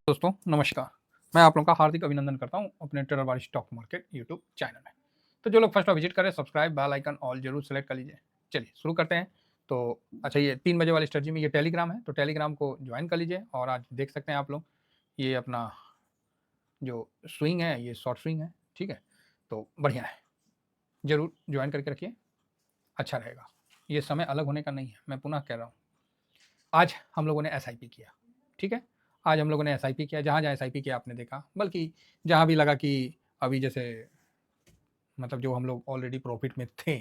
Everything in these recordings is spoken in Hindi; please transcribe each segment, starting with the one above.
दोस्तों नमस्कार। मैं आप लोगों का हार्दिक अभिनंदन करता हूं अपने टेररवारी स्टॉक मार्केट यूट्यूब चैनल में। तो जो लोग फर्स्ट बार विजिट करें सब्सक्राइब बेल आइकन ऑल जरूर सेलेक्ट कर लीजिए। चलिए शुरू करते हैं। तो अच्छा, ये 3 बजे वाली स्ट्रेटजी में ये टेलीग्राम है, तो टेलीग्राम को ज्वाइन कर लीजिए। और आज देख सकते हैं आप लोग, ये अपना जो स्विंग है ये शॉर्ट स्विंग है, ठीक है। तो बढ़िया है, जरूर ज्वाइन करके रखिए, अच्छा रहेगा। ये समय अलग होने का नहीं है, मैं पुनः कह रहा हूँ। आज हम लोगों ने एसआईपी किया, ठीक है। आज हम लोगों ने एसआईपी किया, जहाँ जहाँ एसआईपी किया आपने देखा, बल्कि जहाँ भी लगा कि अभी जैसे मतलब जो हम लोग ऑलरेडी प्रॉफिट में थे,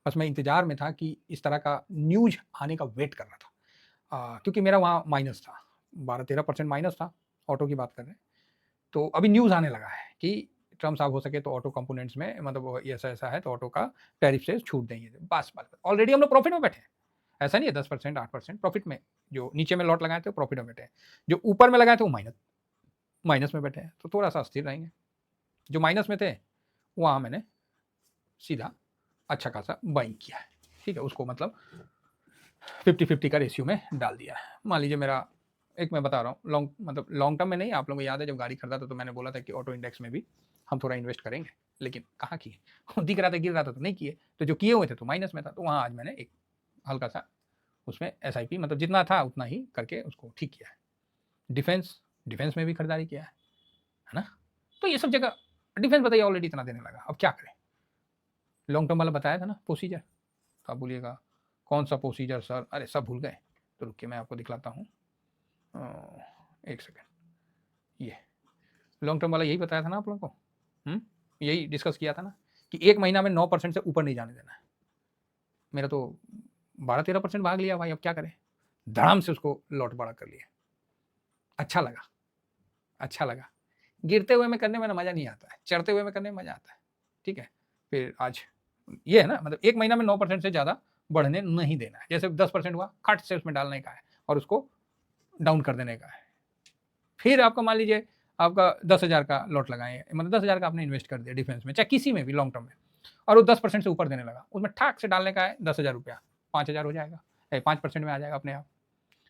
बस मैं इंतजार में था कि इस तरह का न्यूज आने का वेट कर रहा था। क्योंकि मेरा वहाँ माइनस था, 12-13% माइनस था, ऑटो की बात कर रहे हैं। तो अभी न्यूज आने लगा है कि ट्रम्प साहब हो सके तो ऑटो कंपोनेंट्स में मतलब ऐसा ऐसा है तो ऑटो का टैरिफ से छूट देंगे। बस बस ऑलरेडी हम लोग प्रॉफिट में बैठे हैं। ऐसा नहीं है 10% 8% प्रॉफिट में। जो नीचे में लॉट लगाए थे प्रॉफिट में बैठे हैं, जो ऊपर में लगाए थे वो माइनस माइनस में बैठे हैं। तो थोड़ा सा अस्थिर रहेंगे। जो माइनस में थे वहाँ मैंने सीधा अच्छा खासा बाइंग किया है, ठीक है। उसको मतलब 50-50 का रेशियो में डाल दिया है। मान लीजिए मेरा एक, मैं बता रहा हूँ लॉन्ग मतलब लॉन्ग टर्म में नहीं, आप लोगों को याद है जब गाड़ी खरीदा था तो मैंने बोला था कि ऑटो इंडेक्स में भी हम थोड़ा इन्वेस्ट करेंगे, लेकिन कहाँ किए दिख रहा था गिर रहा था तो नहीं किए। तो जो किए हुए थे तो माइनस में था, तो वहाँ आज मैंने एक हल्का सा उसमें एसआईपी मतलब जितना था उतना ही करके उसको ठीक किया है। डिफेंस डिफेंस में भी खरीदारी किया है ना। तो ये सब जगह डिफेंस बताइए ऑलरेडी इतना देने लगा, अब क्या करें। लॉन्ग टर्म वाला बताया था ना प्रोसीजर, तो आप बोलिएगा कौन सा प्रोसीजर सर, अरे सब भूल गए। तो रुकिए मैं आपको दिखलाता हूँ, एक सेकेंड। ये लॉन्ग टर्म वाला यही बताया था ना आप लोगों को, यही डिस्कस किया था ना कि 1 महीना में 9% से ऊपर नहीं जाने देना है। मेरा तो 12-13% भाग लिया भाई, अब क्या करें। धड़ाम से उसको लॉट बड़ा कर लिया। अच्छा लगा, अच्छा लगा। गिरते हुए में करने में ना मज़ा नहीं आता है, चढ़ते हुए में करने में मज़ा आता है, ठीक है। फिर आज ये है ना, मतलब 1 महीना में 9% से ज़्यादा बढ़ने नहीं देना है। जैसे 10% हुआ, खट से उसमें डालने का है और उसको डाउन कर देने का है। फिर आपका मान लीजिए आपका 10,000 का लॉट लगाए, मतलब 10,000 का आपने इन्वेस्ट कर दिया डिफेंस में, चाहे किसी में भी लॉन्ग टर्म में, और वो 10% से ऊपर देने लगा, उसमें ठाक से डालने का है 10,000 रुपया, 5,000 हो जाएगा, 5% में आ जाएगा अपने आप।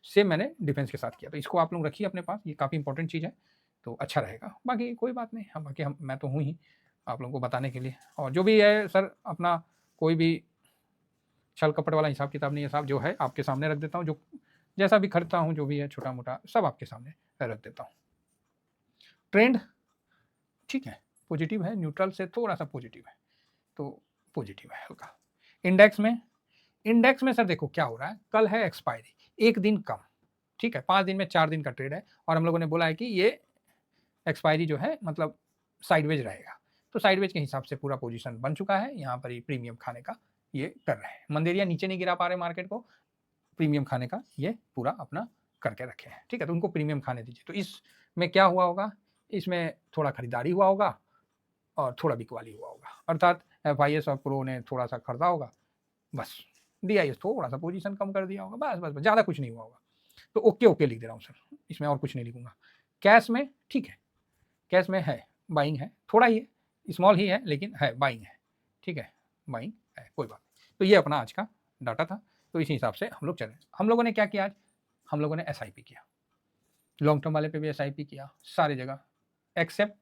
सेम मैंने डिफेंस के साथ किया। तो इसको आप लोग रखिए अपने पास, ये काफ़ी इंपॉर्टेंट चीज़ है, तो अच्छा रहेगा। बाकी कोई बात नहीं, हम बाकी हम मैं तो हूँ ही आप लोगों को बताने के लिए। और जो भी है सर, अपना कोई भी छल कपट वाला हिसाब किताब नहीं है साहब, जो है आपके सामने रख देता हूँ। जो जैसा भी खरीदता हूँ, जो भी है छोटा मोटा सब आपके सामने रख देता हूँ। ट्रेंड ठीक है, पॉजिटिव है, न्यूट्रल से थोड़ा सा पॉजिटिव है, तो पॉजिटिव है हल्का। इंडेक्स में सर देखो क्या हो रहा है, कल है एक्सपायरी, एक दिन कम, ठीक है। 5 दिन में 4 दिन का ट्रेड है, और हम लोगों ने बोला है कि ये एक्सपायरी जो है मतलब साइडवेज रहेगा। तो साइडवेज के हिसाब से पूरा पोजीशन बन चुका है, यहाँ पर ही प्रीमियम खाने का ये कर रहे हैं। मंदेरिया नीचे नहीं गिरा पा रहे मार्केट को, प्रीमियम खाने का ये पूरा अपना करके रखे हैं, ठीक है। तो उनको प्रीमियम खाने दीजिए। तो इसमें क्या हुआ होगा, इसमें थोड़ा खरीदारी हुआ होगा और थोड़ा बिकवाली हुआ होगा, अर्थात FIS और प्रो ने थोड़ा सा खरीदा होगा, बस दिया ये थोड़ा सा पोजीशन कम कर दिया होगा, बस बस बस, ज़्यादा कुछ नहीं हुआ होगा। तो ओके ओके लिख दे रहा हूँ सर, इसमें और कुछ नहीं लिखूंगा। कैश में ठीक है, कैश में है, बाइंग है, थोड़ा ही है, स्मॉल ही है लेकिन है, बाइंग है, ठीक है, बाइंग है, कोई बात नहीं। तो ये अपना आज का डाटा था, तो इसी हिसाब से हम लोग चले। हम लोगों ने क्या किया आज, हम लोगों ने SIP किया, लॉन्ग टर्म वाले पे भी SIP किया सारी जगह, एक्सेप्ट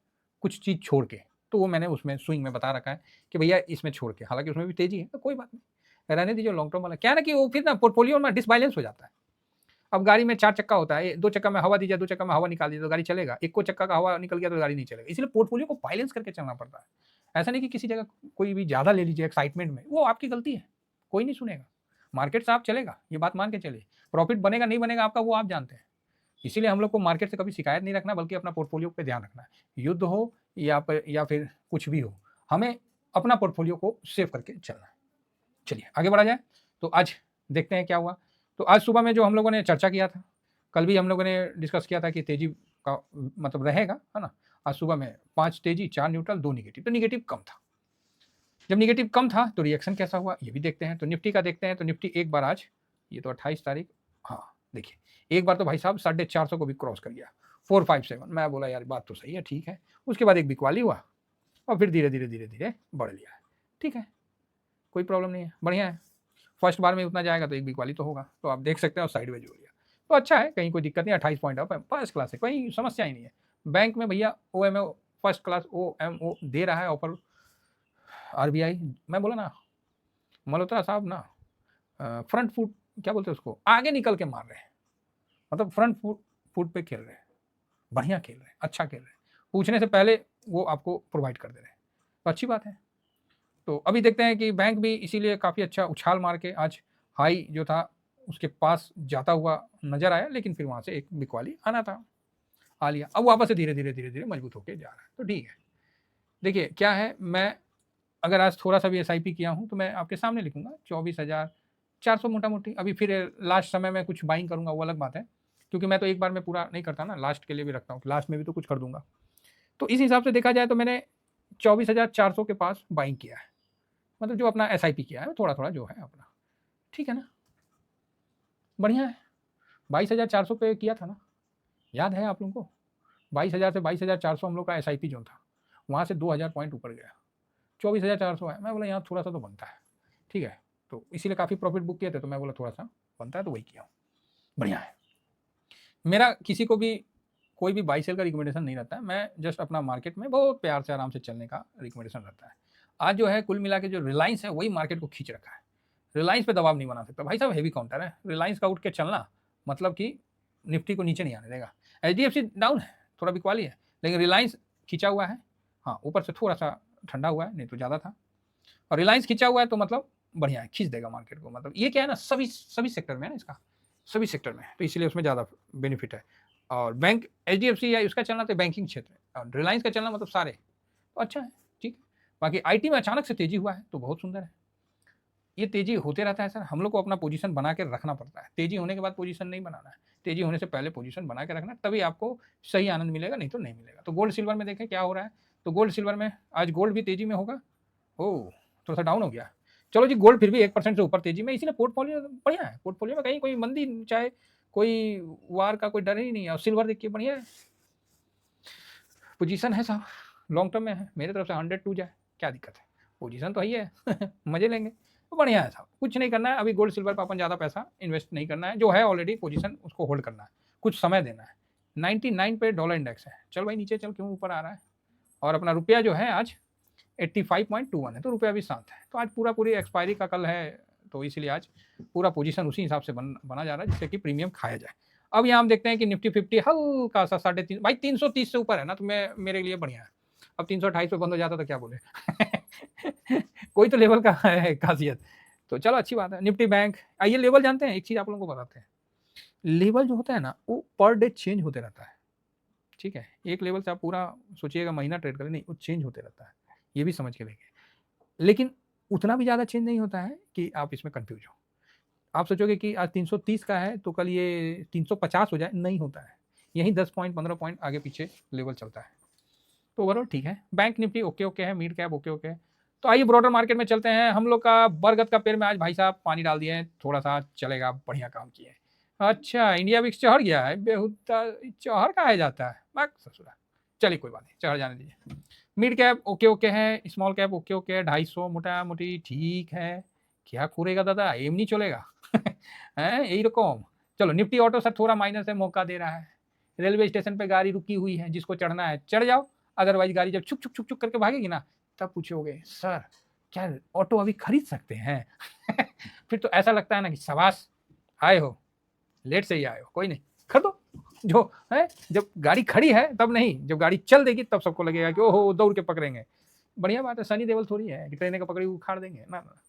कुछ चीज़ छोड़ के। तो वो मैंने उसमें स्विंग में बता रखा है कि भैया इसमें छोड़ के, हालांकि उसमें भी तेजी है तो कोई बात नहीं, रहने दीजिए। लॉन्ग टर्म वाला क्या है ना कि वो फिर ना पोर्टफोलियो में डिसबैलेंस हो जाता है। अब गाड़ी में 4 चक्का होता है, 2 चक्का में हवा दीजिए, 2 चक्का में हवा निकाल दीजिए तो गाड़ी चलेगा, एक को चक्का का हवा निकल गया तो गाड़ी नहीं चलेगा। इसलिए पोर्टफोलियो को बैलेंस करके चलना पड़ता है। ऐसा नहीं कि किसी जगह कोई भी ज़्यादा ले लीजिए एक्साइटमेंट में, वो आपकी गलती है, कोई नहीं सुनेगा। मार्केट साफ चलेगा, ये बात मान के चलिए। प्रॉफिट बनेगा नहीं बनेगा आपका वो आप जानते हैं। इसीलिए हम लोग को मार्केट से कभी शिकायत नहीं रखना, बल्कि अपना पोर्टफोलियो पे ध्यान रखना है। युद्ध हो या फिर कुछ भी हो, हमें अपना पोर्टफोलियो को सेव करके चलना है। चलिए आगे बढ़ा जाए। तो आज देखते हैं क्या हुआ। तो आज सुबह में जो हम लोगों ने चर्चा किया था, कल भी हम लोगों ने डिस्कस किया था कि तेजी का मतलब रहेगा, है ना। आज सुबह में 5 तेजी, 4 न्यूट्रल, 2 निगेटिव। तो निगेटिव कम था। जब निगेटिव कम था तो रिएक्शन कैसा हुआ ये भी देखते हैं। तो निफ्टी का देखते हैं। तो निफ्टी एक बार आज, ये तो 28 तारीख, हाँ देखिए, एक बार तो भाई साहब 450 को भी क्रॉस कर गया, 457। मैं बोला यार बात तो सही है, ठीक है। उसके बाद एक बिकवाली हुआ और फिर धीरे धीरे धीरे धीरे बढ़ लिया है, ठीक है, कोई प्रॉब्लम नहीं है, बढ़िया है। फर्स्ट बार में उतना जाएगा तो एक बिकवाली तो होगा, तो आप देख सकते हैं, और साइडवेज हो गया। तो अच्छा है, कहीं कोई दिक्कत नहीं, 28 पॉइंट अप है, फर्स्ट क्लास है, कोई समस्या ही नहीं है। बैंक में भैया OMO फर्स्ट क्लास OMO दे रहा है ऑफर RBI। मैं बोला ना मल्होत्रा साहब ना फ्रंट फुट क्या बोलते हैं उसको, आगे निकल के मार रहे हैं, मतलब फ्रंट फुट पे खेल रहे हैं, बढ़िया खेल रहे हैं, अच्छा खेल रहे हैं, पूछने से पहले वो आपको प्रोवाइड कर दे रहे हैं, तो अच्छी बात है। तो अभी देखते हैं कि बैंक भी इसीलिए काफ़ी अच्छा उछाल मार के आज हाई जो था उसके पास जाता हुआ नजर आया, लेकिन फिर वहाँ से एक बिकवाली आना था, आ लिया, अब वापस से धीरे धीरे धीरे धीरे मजबूत होकर जा रहा है, तो ठीक है। देखिए क्या है, मैं अगर आज थोड़ा सा भी SIP किया हूँ तो मैं आपके सामने लिखूंगा 24,400 मोटा मोटी। अभी फिर लास्ट समय में कुछ बाइंग करूंगा वो अलग बात है, क्योंकि मैं तो एक बार में पूरा नहीं करता ना, लास्ट के लिए भी रखता हूँ, लास्ट में भी तो कुछ कर दूंगा। तो इस हिसाब से देखा जाए तो मैंने 24,400 के पास बाइंग किया है, मतलब जो अपना SIP किया है थोड़ा थोड़ा जो है अपना, ठीक है ना, बढ़िया है। 22,400 पे किया था ना, याद है आप लोगों को? 22,000 से 22,400 हम लोग का SIP जो था, वहाँ से 2,000 पॉइंट ऊपर गया, 24,400 है। मैं बोला यहाँ थोड़ा सा तो बनता है, ठीक है, तो इसीलिए काफ़ी प्रॉफिट बुक किए थे, तो मैं बोला थोड़ा सा बनता है तो वही किया हूँ, बढ़िया है। मेरा किसी को भी कोई भी बाई सेल का रिकमेंडेशन नहीं रहता है, मैं जस्ट अपना मार्केट में बहुत प्यार से आराम से चलने का रिकमेंडेशन रहता है। आज जो है कुल मिला के जो रिलायंस है वही मार्केट को खींच रखा है, रिलायंस पे दबाव नहीं बना सकता भाई साहब, हेवी काउंटर है, रिलायंस का उठ के चलना मतलब कि निफ्टी को नीचे नहीं आने देगा। HDFC डाउन है, थोड़ा बिकवाली है, लेकिन रिलायंस खींचा हुआ है, हाँ ऊपर से थोड़ा सा ठंडा हुआ है, नहीं तो ज़्यादा था, और रिलायंस खींचा हुआ है तो मतलब बढ़िया है, खींच देगा मार्केट को, मतलब ये क्या है ना, सभी सभी सेक्टर में है ना इसका, सभी सेक्टर में, तो इसलिए उसमें ज़्यादा बेनिफिट है। और बैंक HDFC या उसका चलना तो बैंकिंग क्षेत्र है, और रिलायंस का चलना मतलब सारे, तो अच्छा है, ठीक है। बाकी IT में अचानक से तेजी हुआ है तो बहुत सुंदर है, ये तेजी होते रहता है सर, हम लोग को अपना पोजीशन बना के रखना पड़ता है, तेजी होने के बाद पोजीशन नहीं बनाना है, तेजी होने से पहले पोजीशन बना के रखना, तभी आपको सही आनंद मिलेगा, नहीं तो नहीं मिलेगा। तो गोल्ड सिल्वर में देखें क्या हो रहा है, तो गोल्ड सिल्वर में आज गोल्ड भी तेजी में होगा, ओह थोड़ा सा डाउन हो गया, चलो जी, गोल्ड फिर भी 1% से ऊपर तेजी में, इसीलिए पोर्टफोलियो बढ़िया है, पोर्टफोलियो में कहीं कोई मंदी चाहे कोई वार का कोई डर ही नहीं है। और सिल्वर देखिए बढ़िया है, पोजीशन है साहब, लॉन्ग टर्म में है, मेरे तरफ से 102 जाए क्या दिक्कत है, पोजीशन तो ही है मजे लेंगे, तो बढ़िया है साहब, कुछ नहीं करना है अभी, गोल्ड सिल्वर पर अपन ज़्यादा पैसा इन्वेस्ट नहीं करना है, जो है ऑलरेडी पोजीशन उसको होल्ड करना है, कुछ समय देना है। 99 पे डॉलर इंडेक्स है, चल भाई नीचे चल, क्यों ऊपर आ रहा है, और अपना रुपया जो है आज 85.21 है, तो रुपया भी शांत है, तो आज पूरी एक्सपायरी का कल है, तो इसलिए आज पूरा पोजीशन उसी हिसाब से बना जा रहा है जिससे कि प्रीमियम खाया जाए। अब यहाँ हम देखते हैं कि निफ्टी 50 हल्का सा 3.5 भाई 330 से ऊपर है ना, तो मेरे लिए बढ़िया है, अब 328 पे बंद हो जाता तो क्या बोले कोई तो लेवल का है खासियत, तो चलो अच्छी बात है। निफ्टी बैंक, आइए लेवल जानते हैं, एक चीज आप लोगों को बताते हैं, लेवल जो होता है ना वो पर डे चेंज होते रहता है, ठीक है, एक लेवल से आप पूरा सोचिएगा महीना ट्रेड करें, नहीं, वो चेंज होते रहता है, ये भी समझ के देखिए, लेकिन उतना भी ज़्यादा चेंज नहीं होता है कि आप इसमें कंफ्यूज हो, आप सोचोगे कि आज 330 का है तो कल ये 350 हो जाए, नहीं होता है, यही 10 पॉइंट 15 पॉइंट आगे पीछे लेवल चलता है, तो ओवरऑल ठीक है। बैंक निफ्टी ओके ओके है, मिड कैप ओके ओके है। तो आइए ब्रॉडर मार्केट में चलते हैं, हम लोग का बरगद का पेड़ में आज भाई साहब पानी डाल दिए हैं, थोड़ा सा चलेगा, बढ़िया काम किए। अच्छा इंडिया विक्स चढ़ गया है, बेहुदा चढ़ कहा जाता है, बस ससुरा, चलिए कोई बात नहीं, चढ़ जाने दीजिए। मिड कैप ओके ओके है, स्मॉल कैप ओके ओके है, 250 मोटा मोटी ठीक है, क्या करेगा दादा, एम नहीं चलेगा है यही रकम। चलो निफ्टी ऑटो सर थोड़ा माइनस है, मौका दे रहा है, रेलवे स्टेशन पे गाड़ी रुकी हुई है, जिसको चढ़ना है चढ़ जाओ, अदरवाइज गाड़ी जब छुक छुक छुक छुक करके भागेगी ना, तब पूछोगे सर क्या ऑटो अभी खरीद सकते हैं फिर तो ऐसा लगता है ना कि शाबाश आए हो, लेट से ही आए हो, कोई नहीं खरीदो, जो है जब गाड़ी खड़ी है तब नहीं, जब गाड़ी चल देगी तब सबको लगेगा कि ओहो दौड़ के पकड़ेंगे, बढ़िया बात है, सनी देवल थोड़ी है कि ट्रेन का पकड़ी उखाड़ देंगे ना ना।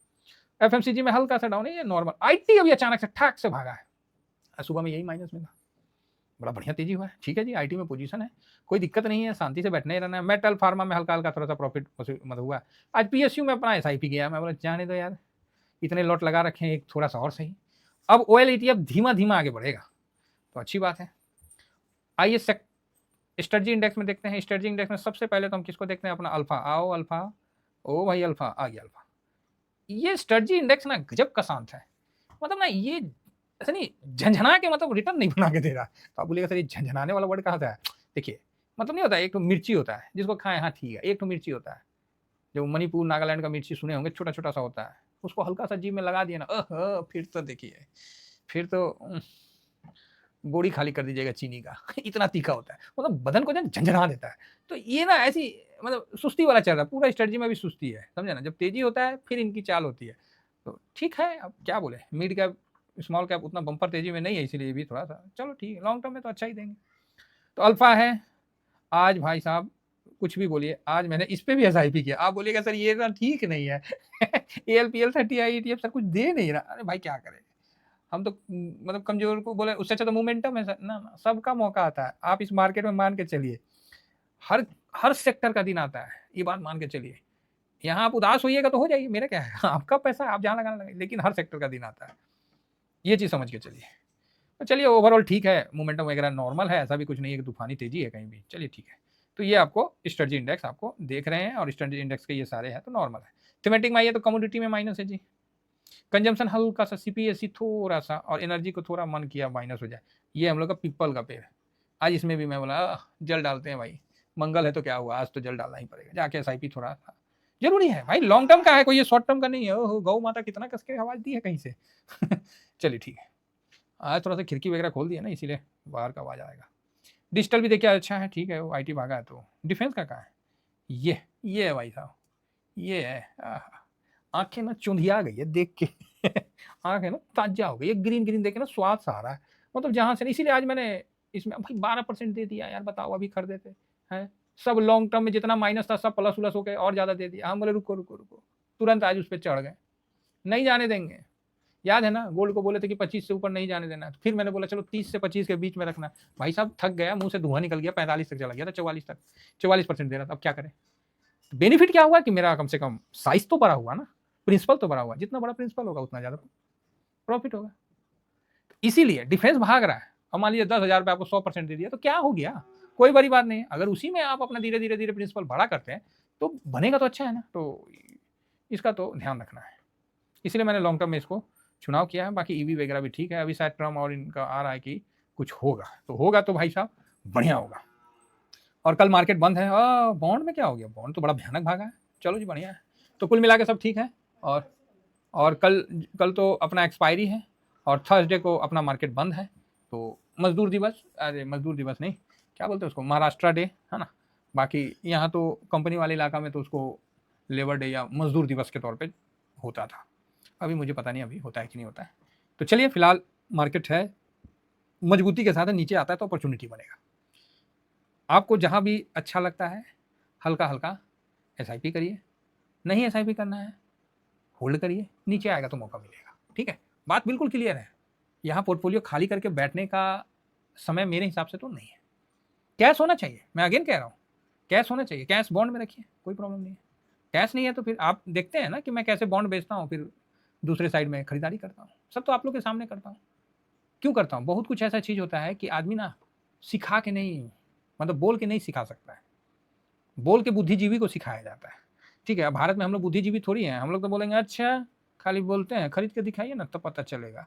FMCG में हल्का सा डाउन है, ये नॉर्मल। IT अभी अचानक से ठाक से भागा है, सुबह में यही माइनस में था, बड़ा बढ़िया तेजी हुआ है, ठीक है जी, IT में पोजीशन है, कोई दिक्कत नहीं है, शांति से बैठने ही रहना है। मेटल फार्मा में हल्का हल्का थोड़ा सा प्रॉफिट मतलब हुआ। आज PSU में अपना SIP गया, मैं बोला जाने दो यार, इतने लॉट लगा रखे हैं, एक थोड़ा सा और सही। अब OIL ETF धीमा धीमा आगे बढ़ेगा, तो अच्छी बात है। आइए स्ट्रेटजी इंडेक्स में देखते हैं, स्ट्रेटजी इंडेक्स में सबसे पहले तो हम किसको देखते हैं, अपना अल्फा, आओ अल्फा, ओ भाई अल्फा आ गया अल्फा। ये स्ट्रेटजी इंडेक्स ना गजब का शांत है, मतलब ना ये ऐसा नहीं झंझना के मतलब रिटर्न नहीं बना के दे रहा, तो आप बोलिएगा सर ये झंझनाने वाला वर्ड कहाँ से है, देखिए मतलब नहीं होता है, एक तो मिर्ची होता है जिसको खाएं, हाँ ठीक है, एक तो मिर्ची होता है जो मणिपुर नागालैंड का मिर्ची सुने होंगे, छोटा छोटा सा होता है, उसको हल्का सा जीभ में लगा दिया ना, फिर तो देखिए, फिर तो बोड़ी खाली कर दीजिएगा चीनी का इतना तीखा होता है, मतलब बदन को जो झंझना देता है। तो ये ना ऐसी मतलब सुस्ती वाला चल रहा है, पूरा स्ट्रेटजी में भी सुस्ती है, समझे ना? जब तेज़ी होता है फिर इनकी चाल होती है। तो ठीक है, अब क्या बोले, मिड कैप, स्मॉल कैप उतना बम्पर तेज़ी में नहीं है, इसीलिए भी थोड़ा-सा चलो ठीक है, लॉन्ग टर्म में तो अच्छा ही देंगे। तो अल्फ़ा है, आज भाई साहब कुछ भी बोलिए, आज मैंने इस पे भी एसआईपी किया। आप बोलिएगा सर ये ना ठीक नहीं है एएलपीएल 30 आई ईटीएफ सर कुछ दे नहीं रहा। अरे भाई क्या करें? हम तो मतलब कमज़ोर को बोले उससे अच्छा तो मोमेंटम है सर। ना, ना, सबका मौका आता है। आप इस मार्केट में मान के चलिए, हर हर सेक्टर का दिन आता है, ये बात मान के चलिए। यहाँ आप उदास होइएगा तो हो जाइए, मेरा क्या है? आपका पैसा आप जहाँ लगाना लगाइए, लेकिन हर सेक्टर का दिन आता है। ये चीज़ समझ के चलिए। तो चलिए ओवरऑल ठीक है, मोमेंटम वगैरह नॉर्मल है, ऐसा भी कुछ नहीं है कि तूफ़ानी तेज़ी है कहीं भी। चलिए ठीक है। तो ये आपको स्ट्रेटजी इंडेक्स आपको देख रहे हैं और स्ट्रेटजी इंडेक्स के ये सारे हैं तो नॉर्मल है। थीमेटिक में आइए तो कमोडिटी में माइनस है जी। कंजम्पशन हल्का-सा सीपीएसई थोड़ा-सा और एनर्जी को थोड़ा मन किया माइनस हो जाए। ये हम लोग का पीपल का पेड़ है। आज इसमें भी मैं बोला जल डालते हैं भाई, मंगल है तो क्या हुआ, आज तो जल डालना ही पड़ेगा। जाके एसआईपी थोड़ा ज़रूरी है भाई, लॉन्ग टर्म का है, कोई ये शॉर्ट टर्म का नहीं है। ओहो! गौ माता कितना कस के आवाज़ दी है कहीं से। चलिए ठीक है। आज थोड़ा-सा खिड़की वगैरह खोल दिया ना इसीलिए बाहर का आवाज़ आएगा। डिजिटल भी देखिए अच्छा है, ठीक है, वो आईटी भागा है तो। डिफेंस का कहाँ है? ये है भाई साहब, ये है। आहा! आँखें ना चुंधिया गई है देख के। आँखें ना ताज़ा हो गई है, ग्रीन-ग्रीन देख के ना स्वाद सा आ रहा है। मतलब जहाँ से इसीलिए आज मैंने इसमें भाई 12% दे दिया यार, बताओ अभी खरीदे थे, हैं? सब लॉन्ग टर्म में जितना माइनस था सब प्लस-वलस होके और ज़्यादा दे दिया। हम बोले रुको, रुको, रुको। तुरंत आज उस पे चढ़ गए। नहीं जाने देंगे। याद है ना गोल्ड को बोले थे कि 25 से ऊपर नहीं जाने देना है। तो फिर मैंने बोला चलो 30 से 25 के बीच में रखना है। भाई साहब थक गया, मुँह से धुआँ निकल गया, 45 तक चला गया था, 44 तक। 44% दे रहा था, अब क्या करें? बेनिफिट क्या हुआ कि मेरा कम से कम साइज़ तो बड़ा हुआ ना, प्रिंसिपल तो बड़ा हुआ। जितना बड़ा प्रिंसिपल होगा उतना ज़्यादा प्रॉफिट होगा। इसीलिए डिफेंस भाग रहा है। अब मान लीजिए 10,000 रुपए आपको 100% दे दिया तो क्या हो गया? कोई बड़ी बात नहीं है। अगर उसी में आप अपना धीरे-धीरे प्रिंसिपल बड़ा करते हैं, तो बनेगा तो अच्छा है ना। तो इसका तो ध्यान रखना है। इसलिए मैंने लॉन्ग टर्म में इसको चुनाव किया है। बाकी ईवी वगैरह भी ठीक है। अभी शायद ट्रम और इनका आ रहा है कि कुछ होगा। तो होगा तो भाई साहब बढ़िया होगा। और कल मार्केट बंद है। बॉन्ड में क्या हो गया? बॉन्ड तो बड़ा भयानक भागा है। चलो जी बढ़िया है। तो कुल मिला के सब ठीक है। और कल तो अपना एक्सपायरी है और थर्सडे को अपना मार्केट बंद है। तो मज़दूर दिवस, अरे मज़दूर दिवस नहीं, क्या बोलते हैं उसको, महाराष्ट्र डे, है ना? बाकी यहाँ तो कंपनी वाले इलाका में तो उसको लेबर डे या मज़दूर दिवस के तौर पे होता था। अभी मुझे पता नहीं अभी होता है कि नहीं होता है। तो चलिए फिलहाल मार्केट है, मजबूती के साथ नीचे आता है तो अपॉर्चुनिटी बनेगा। आपको जहाँ भी अच्छा लगता है हल्का-हल्का एसआईपी करिए, नहीं एसआईपी करना है होल्ड करिए, नीचे आएगा तो मौका मिलेगा, ठीक है? बात बिल्कुल क्लियर है। यहाँ पोर्टफोलियो खाली करके बैठने का समय मेरे हिसाब से तो नहीं है। कैश होना चाहिए, मैं अगेन कह रहा हूँ, कैश होना चाहिए, कैश बॉन्ड में रखिए, कोई प्रॉब्लम नहीं है। कैश नहीं है तो फिर आप देखते हैं ना कि मैं कैसे बॉन्ड बेचता हूँ, फिर दूसरे साइड में खरीदारी करता हूँ। सब तो आप लोग के सामने करता हूँ। क्यों करता हूँ? बहुत कुछ ऐसा चीज़ होता है कि आदमी ना सिखा के नहीं, मतलब बोल के नहीं सिखा सकता है। बोल के बुद्धिजीवी को सिखाया जाता है। ठीक है, अब भारत में हम लोग बुद्धिजीवी थोड़ी हैं। हम लोग तो बोलेंगे अच्छा खाली बोलते हैं, खरीद के दिखाइए ना तब पता चलेगा।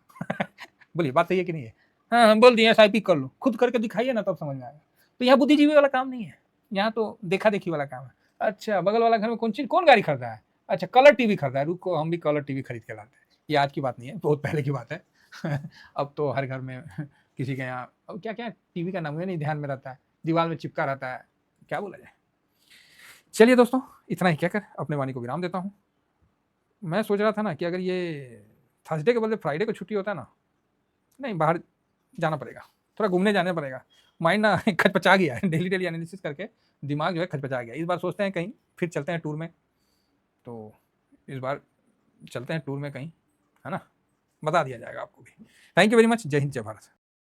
बोलिए बात सही है कि नहीं है? हाँ, हम बोल दिए एसआईपी कर लो, खुद करके दिखाइए ना तब समझ में आएगा। तो यहाँ बुद्धिजीवी वाला काम नहीं है, यहाँ तो देखा-देखी वाला काम है। अच्छा बगल वाला घर में कौन गाड़ी खरीदा है? अच्छा कलर टीवी खरीदा है, रुको हम भी कलर टीवी खरीद के लाते हैं। ये आज की बात नहीं है, बहुत पहले की बात है। अब तो हर घर में किसी के यहाँ अब क्या-क्या टीवी का नाम मुझे नहीं ध्यान में रहता है, दीवार में चिपका रहता है, क्या बोला जाए? चलिए दोस्तों, इतना ही कहकर अपने वाणी को विराम देता हूँ। मैं सोच रहा था ना कि अगर ये थर्सडे के बदले फ्राइडे को छुट्टी होता ना, नहीं बाहर जाना पड़ेगा, थोड़ा घूमने जाना पड़ेगा। माइंड ना खचपचा गया है, डेली एनालिसिस करके दिमाग जो है खचपचा गया। इस बार सोचते हैं कहीं फिर चलते हैं टूर में, तो इस बार चलते हैं टूर में कहीं, है ना? बता दिया जाएगा आपको भी। Thank you very much. जय हिंद, जय भारत।